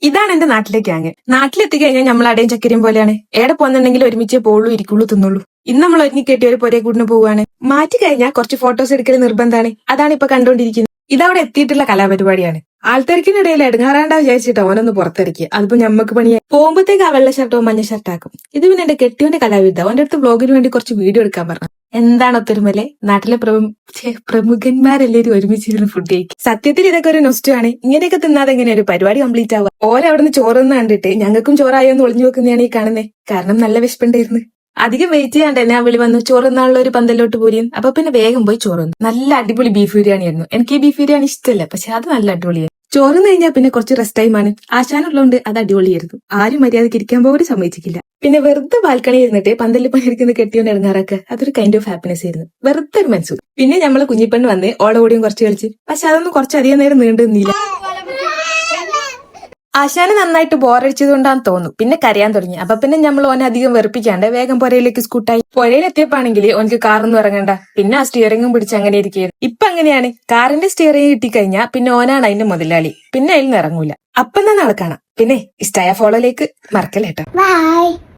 ഇതാണ് എന്റെ നാട്ടിലെ ഗ്യാങ്. നാട്ടിലെത്തിക്കഴിഞ്ഞാൽ നമ്മൾ അടയും ചക്കരിയും പോലെയാണ്. എവിടെ പോകുന്നുണ്ടെങ്കിൽ ഒരുമിച്ചേ പോവുള്ളൂ, ഇരിക്കുള്ളൂ, തിന്നുള്ളൂ. ഇന്ന് നമ്മൾ ഒരുങ്ങി കെട്ടിയ ഒരു പൊരേ കൂടിന് പോവാണ്. മാറ്റി കഴിഞ്ഞാൽ കുറച്ച് ഫോട്ടോസ് എടുക്കൽ നിർബന്ധമാണ്. അതാണ് ഇപ്പൊ കണ്ടുകൊണ്ടിരിക്കുന്നത്. ഇതവിടെ എത്തിയിട്ടുള്ള കലാപരിപാടിയാണ്. ആൾത്തിരക്കിനിടയിൽ എടുങ്ങാറാണ്ടാ വിചാരിച്ചിട്ട് അവനൊന്ന് പുറത്തിറക്കി. അതിപ്പോ ഞമ്മക്ക് പണിയായി. പോകുമ്പോഴത്തേക്ക് ആ വെള്ള ഷർട്ടോ മഞ്ഞ ഷർട്ടാക്കും. ഇത് പിന്നെ എന്റെ കെട്ടിയോന്റെ കലാവിരുദ്ധ. അവന്റെ അടുത്ത് വ്ലോഗിന് വേണ്ടി കുറച്ച് വീഡിയോ എടുക്കാൻ പറഞ്ഞു. എന്താണ് ഒത്തൊരുമലെ? നാട്ടിലെ പ്രമുഖന്മാരെല്ലാവരും ഒരുമിച്ചിരുന്ന് ഫുഡ് കഴിക്കും. സത്യത്തിൽ ഇതൊക്കെ ഒരു നൊസ്റ്റു ആണ്. ഇങ്ങനെയൊക്കെ തിന്നാതെ എങ്ങനെ ഒരു പരിപാടി കംപ്ലീറ്റ് ആവുക? ഓരവിടുന്ന് ചോറൊന്നും കണ്ടിട്ട് ഞങ്ങൾക്കും ചോറായോ എന്ന് ഒളിഞ്ഞു നോക്കുന്നതാണ് ഈ കാണുന്നത്. കാരണം നല്ല വിശപ്പുണ്ടായിരുന്നു. അധികം വെയിറ്റ് ചെയ്യാണ്ട് തന്നെ ആ വിളി വന്നു. ചോറുന്നാളുള്ള ഒരു പന്തലോട്ട് പോരിയും. അപ്പൊ പിന്നെ വേഗം പോയി ചോറുന്നു. നല്ല അടിപൊളി ബീഫ് ബിരിയാണി ആയിരുന്നു. എനിക്ക് ഈ ബീഫ് ബിരിയാണി ഇഷ്ടമല്ല, പക്ഷെ അത് നല്ല അടിപൊളിയായി. ചോറുന്ന് കഴിഞ്ഞാൽ പിന്നെ കുറച്ച് റെസ്റ്റ് ടൈമാണ്. ആശാനുള്ളതുകൊണ്ട് അത് അടിപൊളിയായിരുന്നു. ആരും മര്യാദക്ക് ഇരിക്കാൻ പോലും സമ്മതിച്ചിട്ടില്ല. പിന്നെ വെറുതെ ബാൽക്കണി ഇരുന്നിട്ട് പന്തലിൽ പണിയെടുക്കുന്ന കെട്ടിയോണ്ട് ഇറങ്ങാറൊക്കെ അതൊരു കൈൻഡ് ഓഫ് ഹാപ്പിനെസ് ആയിരുന്നു. വെറുതെ ഒരു മനസ്സു. പിന്നെ നമ്മള് കുഞ്ഞിപ്പെണ്ണ് വന്ന് ഓടോടിയും കുറച്ച് കളിച്ച്. പക്ഷെ അതൊന്നും കുറച്ചധികം നേരം നീണ്ടു നിന്നില്ല. ആശാന് നന്നായിട്ട് ബോറടിച്ചത് കൊണ്ടാന്ന് തോന്നുന്നു. പിന്നെ കരയാൻ തുടങ്ങി. അപ്പൊ പിന്നെ നമ്മൾ ഓനെ അധികം വെറുപ്പിക്കാണ്ട് വേഗം പുരയിലേക്ക് സ്കൂട്ടായി. പുരയിലെത്തിയപ്പാണെങ്കിൽ ഓനക്ക് കാറൊന്നും ഇറങ്ങണ്ട. പിന്നെ ആ സ്റ്റിയറിംഗും പിടിച്ച് അങ്ങനെ ഇരിക്കുകയായിരുന്നു. ഇപ്പൊ അങ്ങനെയാണ്. കാറിന്റെ സ്റ്റിയറിംഗ് കിട്ടിക്കഴിഞ്ഞാൽ പിന്നെ ഓനാണ് അതിന്റെ മുതലാളി. പിന്നെ അതിൽ നിന്ന് ഇറങ്ങൂല. അപ്പം തന്നെ ആളെ കാണാം. പിന്നെ ഇഷ്ടായ ഫോളോയിലേക്ക് മറക്കല്ലേട്ടോ.